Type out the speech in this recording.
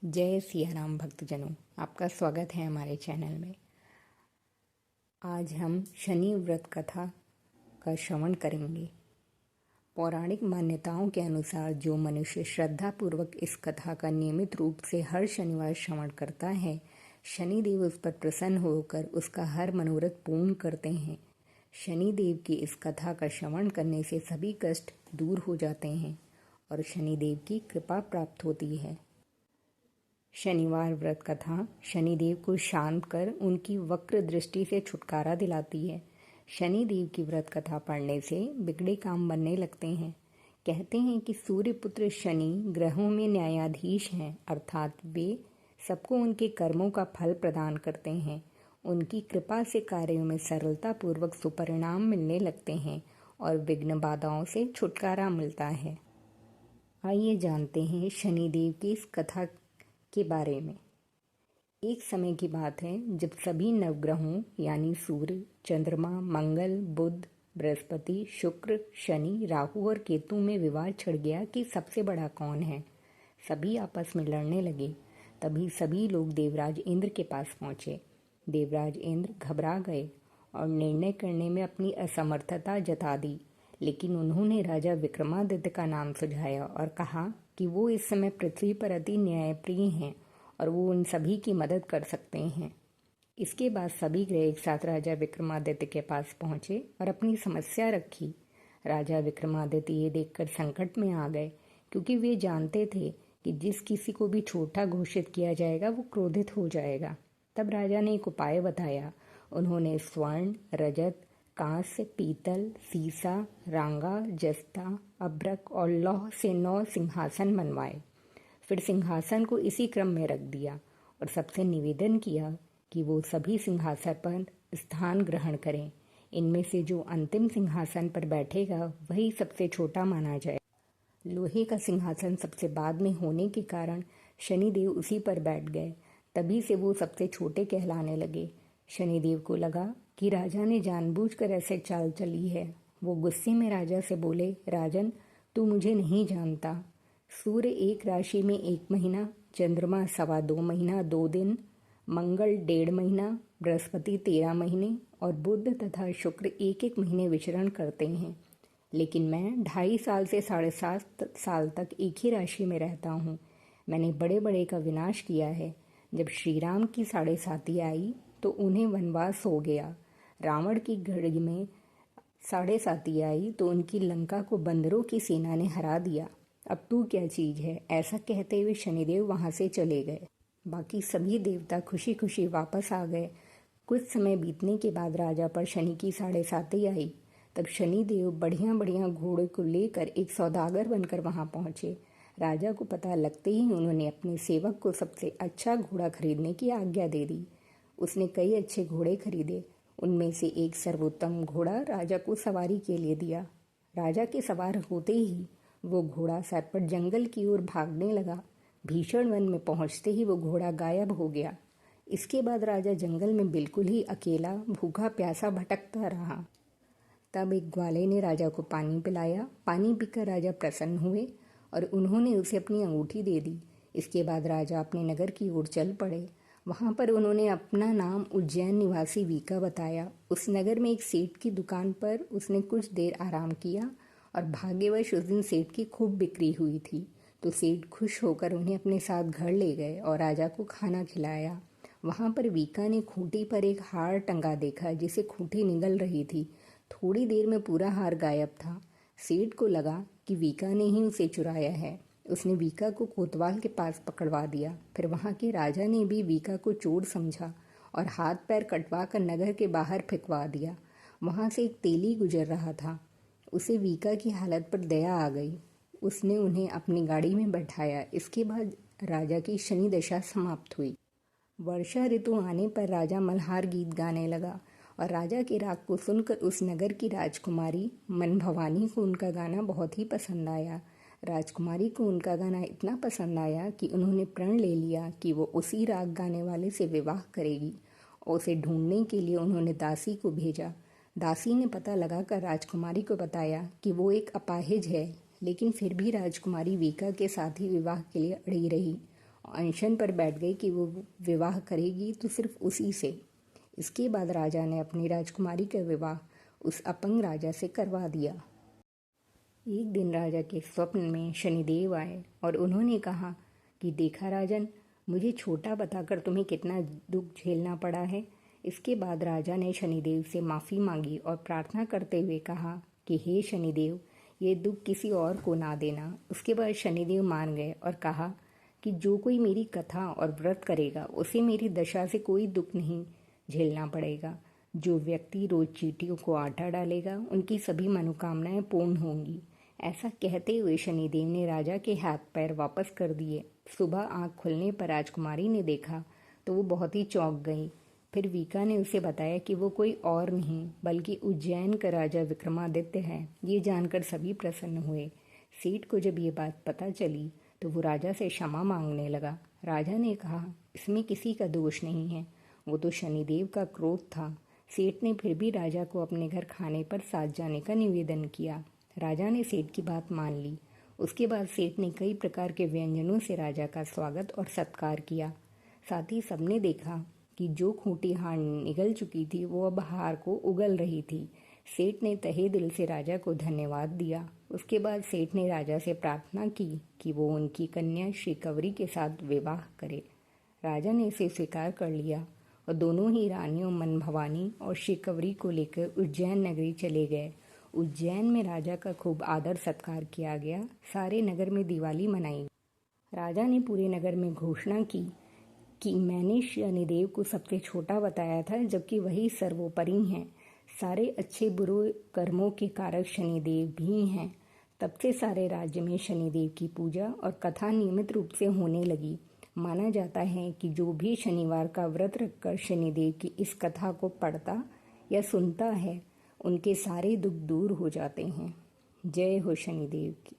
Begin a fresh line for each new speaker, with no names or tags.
जय सिया राम भक्तजनों, आपका स्वागत है हमारे चैनल में। आज हम शनि व्रत कथा का श्रवण करेंगे। पौराणिक मान्यताओं के अनुसार जो मनुष्य श्रद्धापूर्वक इस कथा का नियमित रूप से हर शनिवार श्रवण करता है, शनिदेव उस पर प्रसन्न होकर उसका हर मनोरथ पूर्ण करते हैं। शनिदेव की इस कथा का श्रवण करने से सभी कष्ट दूर हो जाते हैं और शनिदेव की कृपा प्राप्त होती है। शनिवार व्रत कथा शनिदेव को शांत कर उनकी वक्र दृष्टि से छुटकारा दिलाती है। शनिदेव की व्रत कथा पढ़ने से बिगड़े काम बनने लगते हैं। कहते हैं कि सूर्यपुत्र शनि ग्रहों में न्यायाधीश हैं, अर्थात वे सबको उनके कर्मों का फल प्रदान करते हैं। उनकी कृपा से कार्यों में सरलतापूर्वक सुपरिणाम मिलने लगते हैं और विघ्न बाधाओं से छुटकारा मिलता है। आइए जानते हैं शनिदेव की इस कथा के बारे में। एक समय की बात है जब सभी नवग्रहों यानी सूर्य, चंद्रमा, मंगल, बुध, बृहस्पति, शुक्र, शनि, राहु और केतु में विवाद छिड़ गया कि सबसे बड़ा कौन है। सभी आपस में लड़ने लगे। तभी सभी लोग देवराज इंद्र के पास पहुंचे। देवराज इंद्र घबरा गए और निर्णय करने में अपनी असमर्थता जता दी, लेकिन उन्होंने राजा विक्रमादित्य का नाम सुझाया और कहा कि वो इस समय पृथ्वी पर अति न्यायप्रिय हैं और वो उन सभी की मदद कर सकते हैं। इसके बाद सभी ग्रह एक साथ राजा विक्रमादित्य के पास पहुंचे और अपनी समस्या रखी। राजा विक्रमादित्य ये देखकर संकट में आ गए, क्योंकि वे जानते थे कि जिस किसी को भी छोटा घोषित किया जाएगा वो क्रोधित हो जाएगा। तब राजा ने एक उपाय बताया। उन्होंने स्वर्ण, रजत, कांस्य, पीतल, सीसा, रांगा, जस्ता, अभ्रक और लौह से 9 सिंहासन बनवाए। फिर सिंहासन को इसी क्रम में रख दिया और सबसे निवेदन किया कि वो सभी सिंहासन पर स्थान ग्रहण करें। इनमें से जो अंतिम सिंहासन पर बैठेगा वही सबसे छोटा माना जाए। लोहे का सिंहासन सबसे बाद में होने के कारण शनिदेव उसी पर बैठ गए। तभी से वो सबसे छोटे कहलाने लगे। शनिदेव को लगा कि राजा ने जानबूझकर ऐसे चाल चली है। वो गुस्से में राजा से बोले, राजन, तू मुझे नहीं जानता। सूर्य एक राशि में 1 महीना, चंद्रमा 2.25 महीना 2 दिन, मंगल 1.5 महीना, बृहस्पति 13 महीने और बुध तथा शुक्र 1-1 महीने विचरण करते हैं। लेकिन मैं 2.5 साल से 7.5 साल तक एक ही राशि में रहता हूँ। मैंने बड़े बड़े का विनाश किया है। जब श्री राम की 7.5 आई तो उन्हें वनवास हो गया। रावण की घड़ी में 7.5 आई तो उनकी लंका को बंदरों की सेना ने हरा दिया। अब तू क्या चीज है? ऐसा कहते हुए शनिदेव वहां से चले गए। बाकी सभी देवता खुशी खुशी वापस आ गए। कुछ समय बीतने के बाद राजा पर शनि की 7.5 आई। तब शनिदेव बढ़िया बढ़िया घोड़े को लेकर एक सौदागर बनकर वहां पहुंचे। राजा को पता लगते ही उन्होंने अपने सेवक को सबसे अच्छा घोड़ा खरीदने की आज्ञा दे दी। उसने कई अच्छे घोड़े खरीदे। उनमें से एक सर्वोत्तम घोड़ा राजा को सवारी के लिए दिया। राजा के सवार होते ही वो घोड़ा सरपट जंगल की ओर भागने लगा। भीषण वन में पहुंचते ही वो घोड़ा गायब हो गया। इसके बाद राजा जंगल में बिल्कुल ही अकेला भूखा प्यासा भटकता रहा। तब एक ग्वाले ने राजा को पानी पिलाया। पानी पीकर राजा प्रसन्न हुए और उन्होंने उसे अपनी अंगूठी दे दी। इसके बाद राजा अपने नगर की ओर चल पड़े। वहां पर उन्होंने अपना नाम उज्जैन निवासी वीका बताया। उस नगर में एक सेठ की दुकान पर उसने कुछ देर आराम किया और भाग्यवश उस दिन सेठ की खूब बिक्री हुई थी। तो सेठ खुश होकर उन्हें अपने साथ घर ले गए और राजा को खाना खिलाया। वहां पर वीका ने खूंटी पर एक हार टंगा देखा, जिसे खूंटी निगल रही थी। थोड़ी देर में पूरा हार गायब था। सेठ को लगा कि वीका ने ही उसे चुराया है। उसने वीका को कोतवाल के पास पकड़वा दिया। फिर वहां के राजा ने भी वीका को चोर समझा और हाथ पैर कटवा कर नगर के बाहर फेंकवा दिया। वहां से एक तेली गुजर रहा था। उसे वीका की हालत पर दया आ गई। उसने उन्हें अपनी गाड़ी में बैठाया। इसके बाद राजा की शनि दशा समाप्त हुई। वर्षा ऋतु आने पर राजा मल्हार गीत गाने लगा और राजा के राग को सुनकर उस नगर की राजकुमारी मनभवानी को उनका गाना बहुत ही पसंद आया। राजकुमारी को उनका गाना इतना पसंद आया कि उन्होंने प्रण ले लिया कि वो उसी राग गाने वाले से विवाह करेगी। और उसे ढूंढने के लिए उन्होंने दासी को भेजा। दासी ने पता लगाकर राजकुमारी को बताया कि वो एक अपाहिज है, लेकिन फिर भी राजकुमारी वीका के साथ ही विवाह के लिए अड़ी रही अनशन पर बैठ गई कि वो विवाह करेगी तो सिर्फ उसी से। इसके बाद राजा ने अपनी राजकुमारी का विवाह उस अपंग राजा से करवा दिया। एक दिन राजा के स्वप्न में शनिदेव आए और उन्होंने कहा कि देखा राजन, मुझे छोटा बताकर तुम्हें कितना दुख झेलना पड़ा है। इसके बाद राजा ने शनिदेव से माफ़ी मांगी और प्रार्थना करते हुए कहा कि हे शनिदेव, ये दुख किसी और को ना देना। उसके बाद शनिदेव मान गए और कहा कि जो कोई मेरी कथा और व्रत करेगा उसे मेरी दशा से कोई दुख नहीं झेलना पड़ेगा। जो व्यक्ति रोज चींटियों को आटा डालेगा उनकी सभी मनोकामनाएं पूर्ण होंगी। ऐसा कहते हुए शनिदेव ने राजा के हाथ पैर वापस कर दिए। सुबह आंख खुलने पर राजकुमारी ने देखा तो वो बहुत ही चौंक गई। फिर वीका ने उसे बताया कि वो कोई और नहीं बल्कि उज्जैन का राजा विक्रमादित्य है। ये जानकर सभी प्रसन्न हुए। सेठ को जब ये बात पता चली तो वो राजा से क्षमा मांगने लगा। राजा ने कहा, इसमें किसी का दोष नहीं है, वो तो शनिदेव का क्रोध था। सेठ ने फिर भी राजा को अपने घर खाने पर साथ जाने का निवेदन किया। राजा ने सेठ की बात मान ली। उसके बाद सेठ ने कई प्रकार के व्यंजनों से राजा का स्वागत और सत्कार किया। साथ ही सबने देखा कि जो खूंटी हार निगल चुकी थी वो अब हार को उगल रही थी। सेठ ने तहे दिल से राजा को धन्यवाद दिया। उसके बाद सेठ ने राजा से प्रार्थना की कि वो उनकी कन्या श्रीकवरी के साथ विवाह करे। राजा ने इसे स्वीकार कर लिया और दोनों ही रानियों मनभवानी और श्रीकवरी को लेकर उज्जैन नगरी चले गए। उज्जैन में राजा का खूब आदर सत्कार किया गया। सारे नगर में दिवाली मनाई। राजा ने पूरे नगर में घोषणा की कि मैंने शनिदेव को सबसे छोटा बताया था, जबकि वही सर्वोपरि हैं। सारे अच्छे बुरे कर्मों के कारक शनिदेव भी हैं। तब से सारे राज्य में शनिदेव की पूजा और कथा नियमित रूप से होने लगी। माना जाता है कि जो भी शनिवार का व्रत रखकर शनिदेव की इस कथा को पढ़ता या सुनता है, उनके सारे दुख दूर हो जाते हैं। जय हो शनिदेव की।